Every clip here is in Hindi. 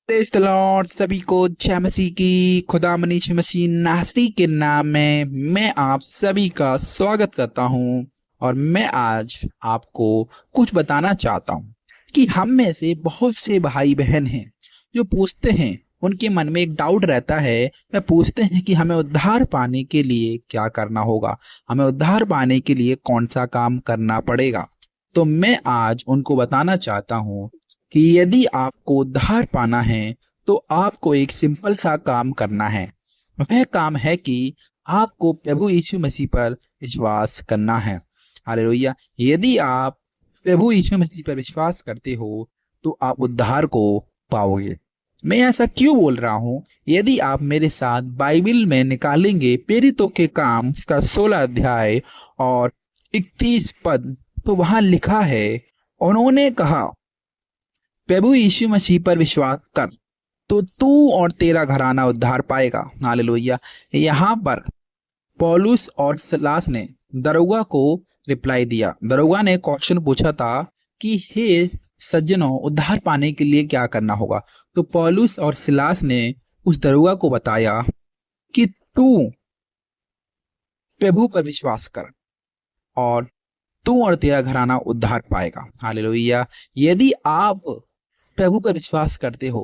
Praise the Lord. सभी को जय मसीह की। खुदा मनीष मसीह नासरी के नाम में मैं आप सभी का स्वागत करता हूं। और मैं आज आपको कुछ बताना चाहता हूं कि हम में से बहुत से भाई बहन हैं जो पूछते हैं, उनके मन में एक डाउट रहता है। वे पूछते हैं कि हमें उद्धार पाने के लिए क्या करना होगा, हमें उद्धार पाने के लिए कौन सा काम करना पड़ेगा। तो मैं आज उनको बताना चाहता हूं कि यदि आपको उद्धार पाना है तो आपको एक सिंपल सा काम करना है। वह काम है कि आपको प्रभु यीशु मसीह पर विश्वास करना है। हालेलुया। यदि आप प्रभु यीशु मसीह पर विश्वास करते हो तो आप उद्धार को पाओगे। मैं ऐसा क्यों बोल रहा हूँ? यदि आप मेरे साथ बाइबल में निकालेंगे प्रेरितों के काम का 16 अध्याय और 31 पद, तो वहां लिखा है, उन्होंने कहा, प्रभु यीशु मसीह पर विश्वास कर तो तू और तेरा घराना उद्धार पाएगा। हालेलुया। यहाँ पर पौलुस और सिलास ने दरोगा को रिप्लाई दिया। दरोगा ने क्वेश्चन पूछा था कि हे सज्जनों, उद्धार पाने के लिए क्या करना होगा। तो पौलुस और सिलास ने उस दरोगा को बताया कि तू प्रभु पर विश्वास कर और तू और तेरा घराना उद्धार पाएगा। हालेलुया। यदि आप प्रभु पर विश्वास करते हो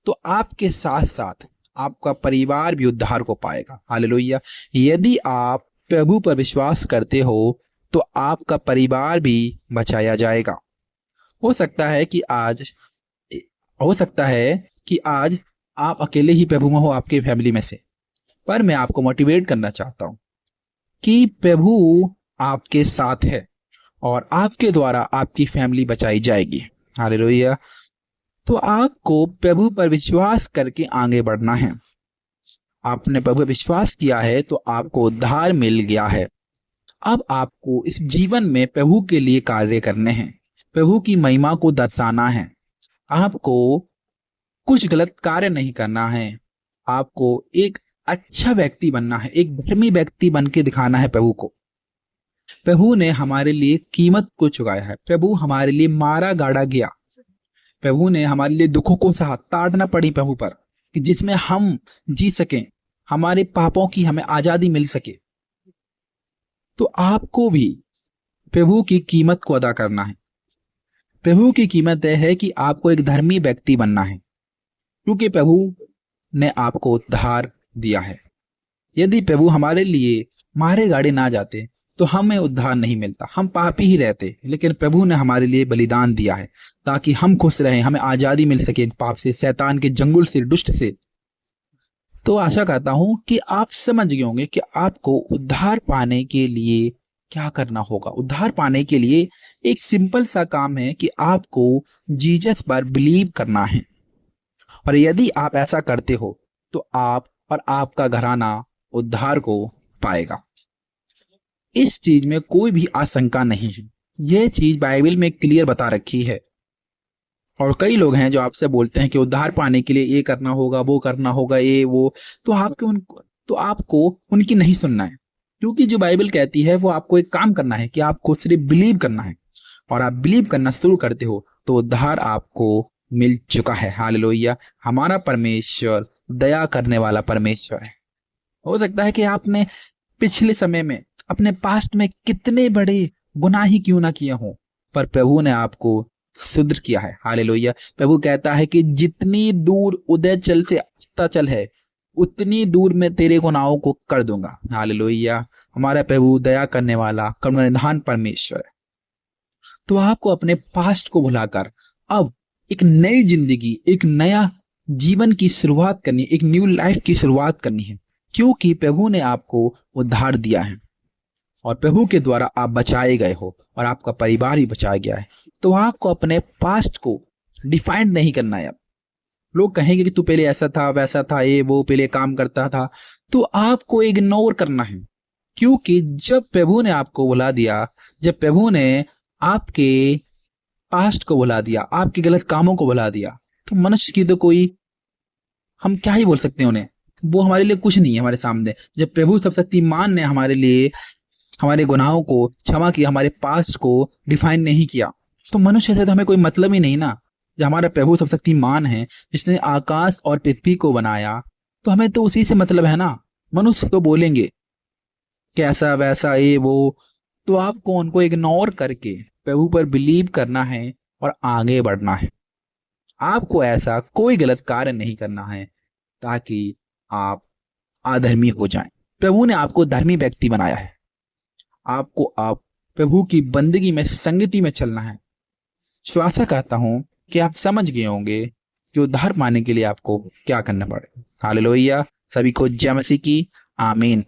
तो आपके साथ साथ आपका परिवार भी उद्धार को पाएगा। हालेलुया। यदि आप प्रभु पर विश्वास करते हो तो आपका परिवार भी बचाया जाएगा। हो सकता है कि आज हो सकता है कि आज आप अकेले ही प्रभु में हो, आपके फैमिली में से, पर मैं आपको मोटिवेट करना चाहता हूं कि प्रभु आपके साथ है और आपके द्वारा आपकी फैमिली बचाई जाएगी। हालेलुया। तो आपको प्रभु पर विश्वास करके आगे बढ़ना है। आपने प्रभु पर विश्वास किया है तो आपको उद्धार मिल गया है। अब आपको इस जीवन में प्रभु के लिए कार्य करने हैं, प्रभु की महिमा को दर्शाना है। आपको कुछ गलत कार्य नहीं करना है। आपको एक अच्छा व्यक्ति बनना है, एक धर्मी व्यक्ति बन के दिखाना है प्रभु को। प्रभु ने हमारे लिए कीमत को चुकाया है। प्रभु हमारे लिए मारा गाड़ा गया। प्रभु ने हमारे लिए दुखों को सहा, ताड़ना पड़ी प्रभु पर, कि जिसमें हम जी सकें, हमारे पापों की हमें आजादी मिल सके। तो आपको भी प्रभु की कीमत को अदा करना है। प्रभु की कीमत यह है कि आपको एक धर्मी व्यक्ति बनना है, क्योंकि प्रभु ने आपको उद्धार दिया है। यदि प्रभु हमारे लिए मारे गाड़े ना जाते तो हमें उद्धार नहीं मिलता, हम पापी ही रहते। लेकिन प्रभु ने हमारे लिए बलिदान दिया है ताकि हम खुश रहें, हमें आजादी मिल सके पाप से, शैतान के जंगल से, दुष्ट से। तो आशा करता हूं कि आप समझ गए होंगे कि आपको उद्धार पाने के लिए क्या करना होगा। उद्धार पाने के लिए एक सिंपल सा काम है कि आपको जीसस पर बिलीव करना है। और यदि आप ऐसा करते हो तो आप और आपका घराना उद्धार को पाएगा। इस चीज में कोई भी आशंका नहीं है। यह चीज बाइबल में क्लियर बता रखी है। और कई लोग हैं जो आपसे बोलते हैं कि उद्धार पाने के लिए ये करना होगा, वो करना होगा, ये वो। तो आपको उनकी नहीं सुनना है, क्योंकि जो बाइबल कहती है वो आपको एक काम करना है कि आपको सिर्फ बिलीव करना है। और आप बिलीव करना शुरू करते हो तो उद्धार आपको मिल चुका है। हालेलुया। हमारा परमेश्वर दया करने वाला परमेश्वर है। हो सकता है कि आपने पिछले समय में, अपने पास्ट में कितने बड़े गुनाह ही क्यों ना किए हों, पर प्रभु ने आपको शुद्ध किया है। हालेलुया। प्रभु कहता है कि जितनी दूर उदय चल से अस्ताचल है, उतनी दूर में तेरे गुनाहों को कर दूंगा। हालेलुया। हमारा प्रभु दया करने वाला करुणानिधान परमेश्वर है। तो आपको अपने पास्ट को भुलाकर अब एक नई जिंदगी, एक नया जीवन की शुरुआत करनी, एक न्यू लाइफ की शुरुआत करनी है, क्योंकि प्रभु ने आपको उद्धार दिया है और प्रभु के द्वारा आप बचाए गए हो और आपका परिवार भी बचाया गया है। तो आपको अपने पास्ट को डिफाइंड नहीं करना है। अब लोग कहेंगे कि तू पहले ऐसा था, वैसा था, ये वो, पहले काम करता था, तो आपको इग्नोर करना है। क्योंकि जब प्रभु ने आपको बुला दिया, जब प्रभु ने आपके पास्ट को बुला दिया, आपके गलत कामों को बुला दिया, तो मनुष्य की तो कोई, हम क्या ही बोल सकते हैं उन्हें, वो हमारे लिए कुछ नहीं है हमारे सामने। जब प्रभु सर्वशक्तिमान ने हमारे लिए हमारे गुनाहों को क्षमा किया, हमारे पास्ट को डिफाइन नहीं किया, तो मनुष्य से तो हमें कोई मतलब ही नहीं ना। जब हमारा प्रभु सर्वशक्तिमान है, जिसने आकाश और पृथ्वी को बनाया, तो हमें तो उसी से मतलब है ना। मनुष्य तो बोलेंगे कैसा वैसा ये वो, तो आपको उनको इग्नोर करके प्रभु पर बिलीव करना है और आगे बढ़ना है। आपको ऐसा कोई गलत कार्य नहीं करना है ताकि आप अधर्मी हो जाएं। प्रभु ने आपको धर्मी व्यक्ति बनाया है। आपको आप प्रभु की बंदगी में, संगति में चलना है। आशा करता हूं कि आप समझ गए होंगे कि उद्धार पाने के लिए आपको क्या करना पड़ेगा। हालेलुया। सभी को जय मसीह की। आमीन।